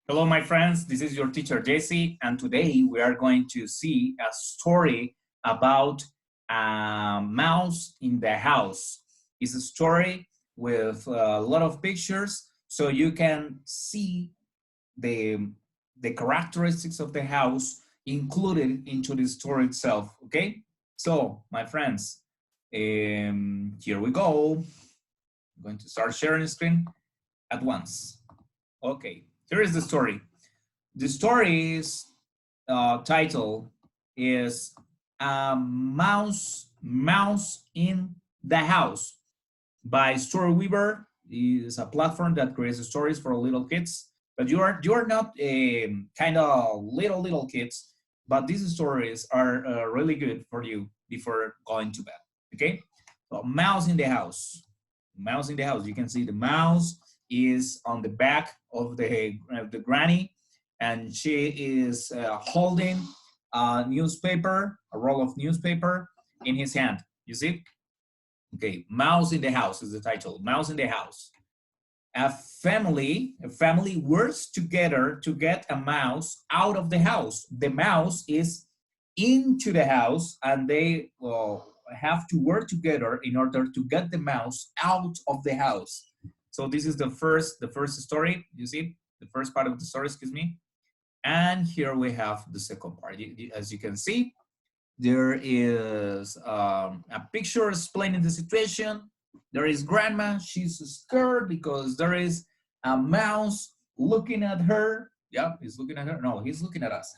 Hello, my friends. This is your teacher, Jesse, and today we are going to see a story about a mouse in the house. It's a story with a lot of pictures, so you can see the, the characteristics of the house included into the story itself, okay? So, my friends, here we go. I'm going to start sharing the screen at once. Okay, here is the story. The story's title is Mouse in the House by Storyweaver. Is a platform that creates stories for little kids. But you are not kind of little kids, but these stories are really good for you before going to bed. Okay, so Mouse in the House. Mouse in the House. You can see the mouse is on the back of the granny, and she is holding a newspaper, a roll of newspaper in his hand. You see? Okay, Mouse in the House is the title. Mouse in the House. A family works together to get a mouse out of the house. The mouse is into the house, and they have to work together in order to get the mouse out of the house. So this is the first story. You see the first part of the story. Excuse me. And here we have the second part. As you can see, there is a picture explaining the situation. There is grandma. She's scared because there is a mouse looking at her. Yeah, he's looking at her. No, he's looking at us.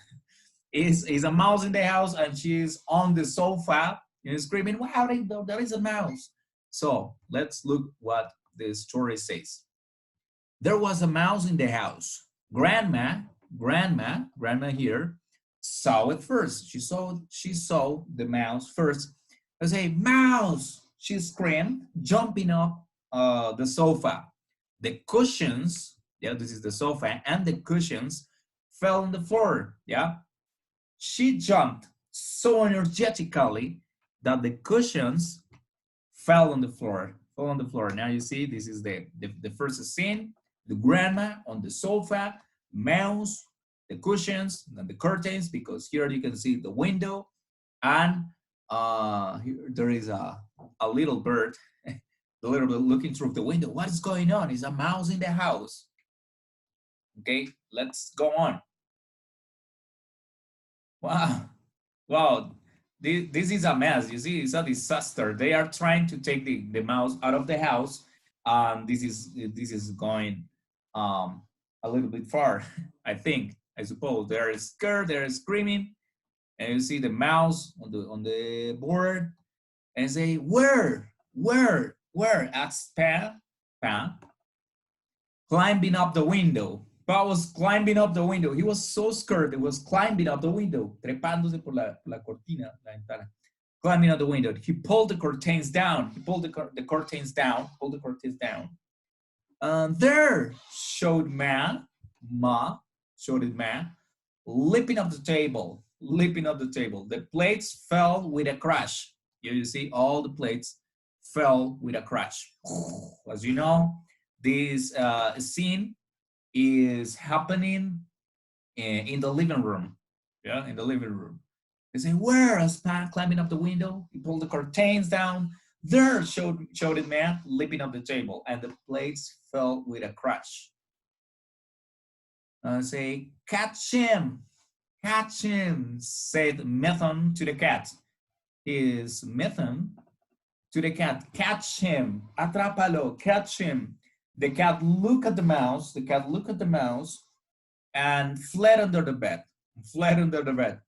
Is a mouse in the house, and she's on the sofa and screaming, "Wow, there is a mouse!" So let's look what the story says. There was a mouse in the house. Grandma here saw it first. She saw the mouse first. I say, "Mouse!" She screamed, jumping up the sofa. The cushions, yeah, this is the sofa, and the cushions fell on the floor. Yeah, she jumped so energetically that the cushions fell on the floor. Fell on the floor. Now you see, this is the first scene. The grandma on the sofa, mouse, the cushions, and the curtains, because here you can see the window, and here there is a little bird, the little bird looking through the window. What is going on? Is a mouse in the house? Okay, let's go on. Wow, wow, this is a mess. You see, it's a disaster. They are trying to take the mouse out of the house. This is going um, a little bit far, I think. I suppose they're scared, they're screaming, and you see the mouse on the board, and say, where? Asked Pan, climbing up the window. Pa was climbing up the window. He was so scared. He was climbing up the window, trepándose por la cortina, la ventana, climbing up the window. He pulled the curtains down. He pulled the curtains down. Pulled the curtains down. There showed Ma, showed it Ma, leaping up the table, leaping up the table. The plates fell with a crash. Here you see all the plates fell with a crash. As you know, this scene is happening in the living room. Yeah, in the living room. They say, where? As Pat climbing up the window, he pulled the curtains down. There showed it man leaping up the table, and the plates fell with a crash. Say, catch him, said Methon to the cat. Is Methon to the cat, catch him, atrápalo, catch him. The cat looked at the mouse. The cat looked at the mouse and fled under the bed. Fled under the bed.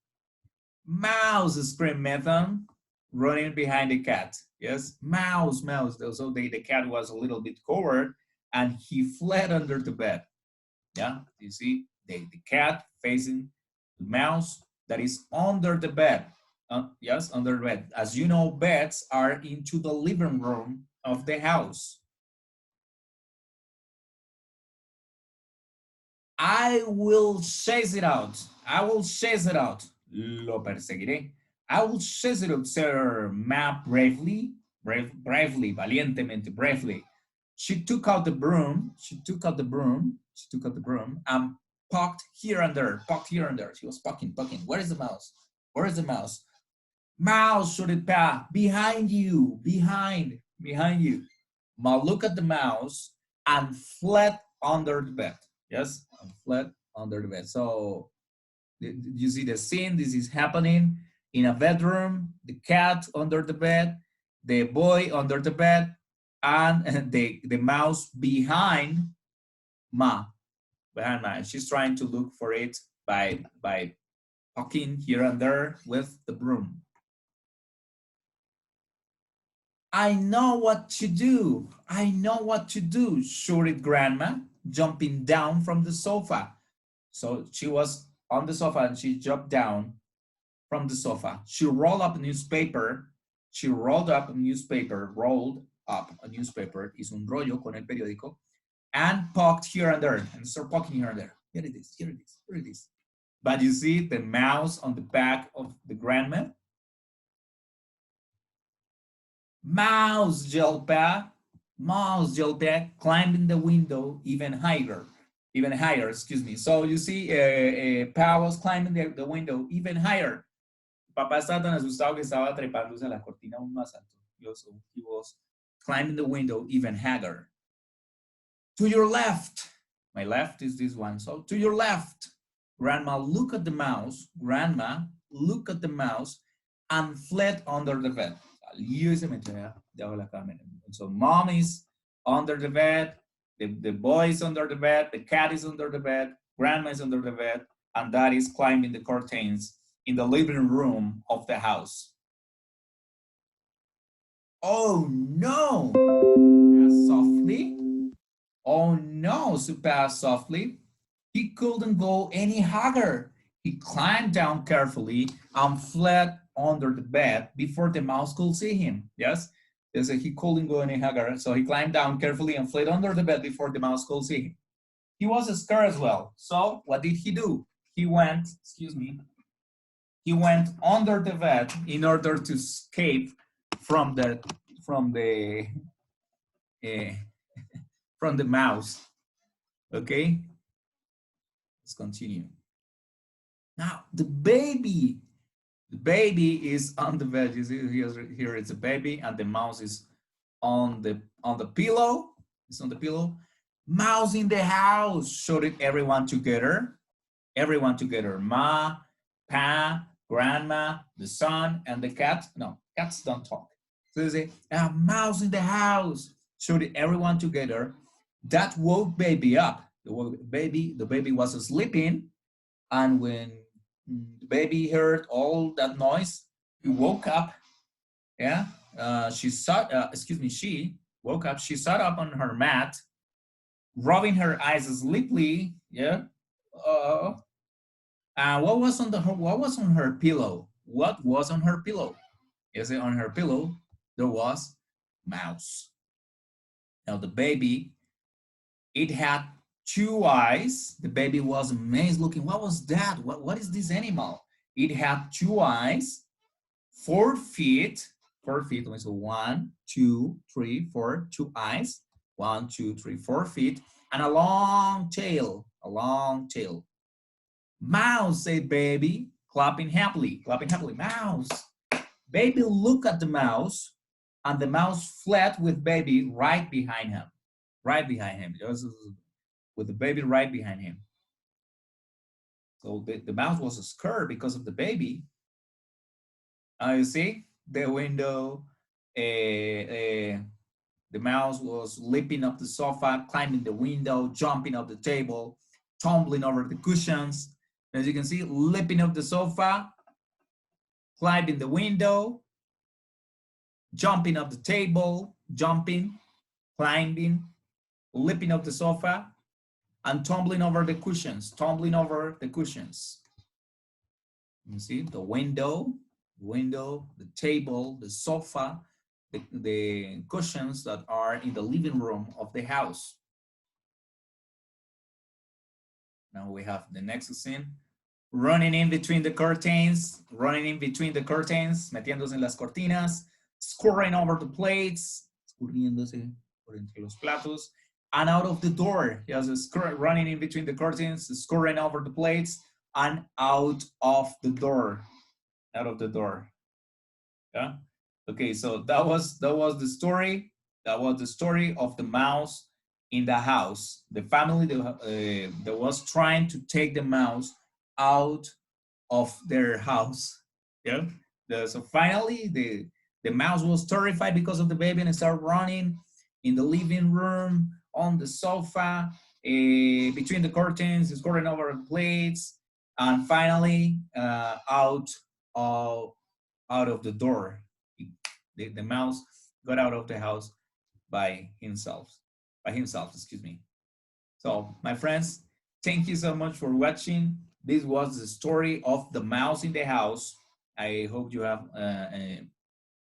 Mouse, screamed Methon, running behind the cat. Yes, mouse. So the cat was a little bit covered, and he fled under the bed. Yeah, you see the cat facing the mouse that is under the bed. Yes, under the bed. As you know, beds are into the living room of the house. I will chase it out. I will chase it out. Lo perseguiré. I will chase it out, said Ma bravely, valientemente, bravely. She took out the broom. She took out the broom. poked here and there, poked here and there. She was poking. Where is the mouse? Where is the mouse? Mouse, shouted Pa, behind you, behind you. Ma looked at the mouse and fled under the bed. Yes, and fled under the bed. So you see the scene. This is happening in a bedroom. The cat under the bed, the boy under the bed, and the mouse behind Ma. Behind Ma. She's trying to look for it by poking here and there with the broom. I know what to do. I know what to do, shouted Grandma, jumping down from the sofa. So she was on the sofa and she jumped down from the sofa. She rolled up a newspaper. She rolled up a newspaper, is un rollo con el periódico, and poked here and there, and started poking here and there. Here it is, here it is, here it is. But you see the mouse on the back of the grandma? Mouse, yelled Pa. Mouse, yelled Pa, climbing the window even higher, excuse me. So you see, Pa was climbing the window even higher. Papá estaba tan asustado que estaba trepándose a la cortina aún más alto. He was climbing the window even higher. To your left. My left is this one. So to your left. Grandma looked at the mouse. Grandma looked at the mouse and fled under the bed. So mom is under the bed, the boy is under the bed, the cat is under the bed, grandma is under the bed, and dad is climbing the curtains in the living room of the house. Oh no! Softly. Oh no, said Pa softly. He couldn't go any higher. He climbed down carefully and fled under the bed before the mouse could see him. Yes, he couldn't go any higher, so he climbed down carefully and fled under the bed before the mouse could see him. He was scared as well. So what did he do? He went under the bed in order to escape from the mouse. Okay, let's continue. Now the baby is on the bed. You see here it's a baby, and the mouse is on the pillow. It's on the pillow. Mouse in the house, shouted everyone together. Everyone together. Ma, Pa, Grandma, the son, and the cat. No, cats don't talk. So they say, a mouse in the house, shouted everyone together. That woke baby up. The baby was sleeping, and when the baby heard all that noise, he woke up. Yeah, she woke up. She sat up on her mat, rubbing her eyes sleepily. Yeah. What was on her pillow? What was on her pillow? Is it on her pillow? There was mouse. Now the baby, it had 2 eyes. The baby was amazed looking. What was that? What is this animal? It had 2 eyes, 4 feet. 4 feet. So 1, 2, 3, 4. 2 eyes. 1, 2, 3, 4 feet, and a long tail. A long tail. Mouse, said baby, clapping happily. Mouse. Baby looked at the mouse, and the mouse fled with baby right behind him. With the baby right behind him. So the mouse was scared because of the baby. You see the window, the mouse was leaping up the sofa, climbing the window, jumping up the table, tumbling over the cushions. As you can see, leaping up the sofa, climbing the window, jumping up the table, climbing, leaping up the sofa, and tumbling over the cushions. You see the window, the table, the sofa, the cushions that are in the living room of the house. Now we have the next scene. Running in between the curtains, metiéndose en las cortinas, scurrying over the plates, escurriéndose por entre los platos, and out of the door. He has a skirt running in between the curtains, scurrying over the plates, and out of the door. Out of the door. Yeah. Okay, so that was the story. That was the story of the mouse in the house. The family that was trying to take the mouse out of their house. Yeah. So finally, the mouse was terrified because of the baby and started running in the living room, on the sofa, between the curtains, scurrying over the plates, and finally of out of the door. The mouse got out of the house by himself. By himself, excuse me. So, my friends, thank you so much for watching. This was the story of the mouse in the house. I hope you have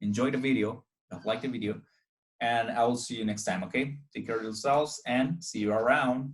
enjoyed the video, liked the video, and I will see you next time, okay? Take care of yourselves and see you around.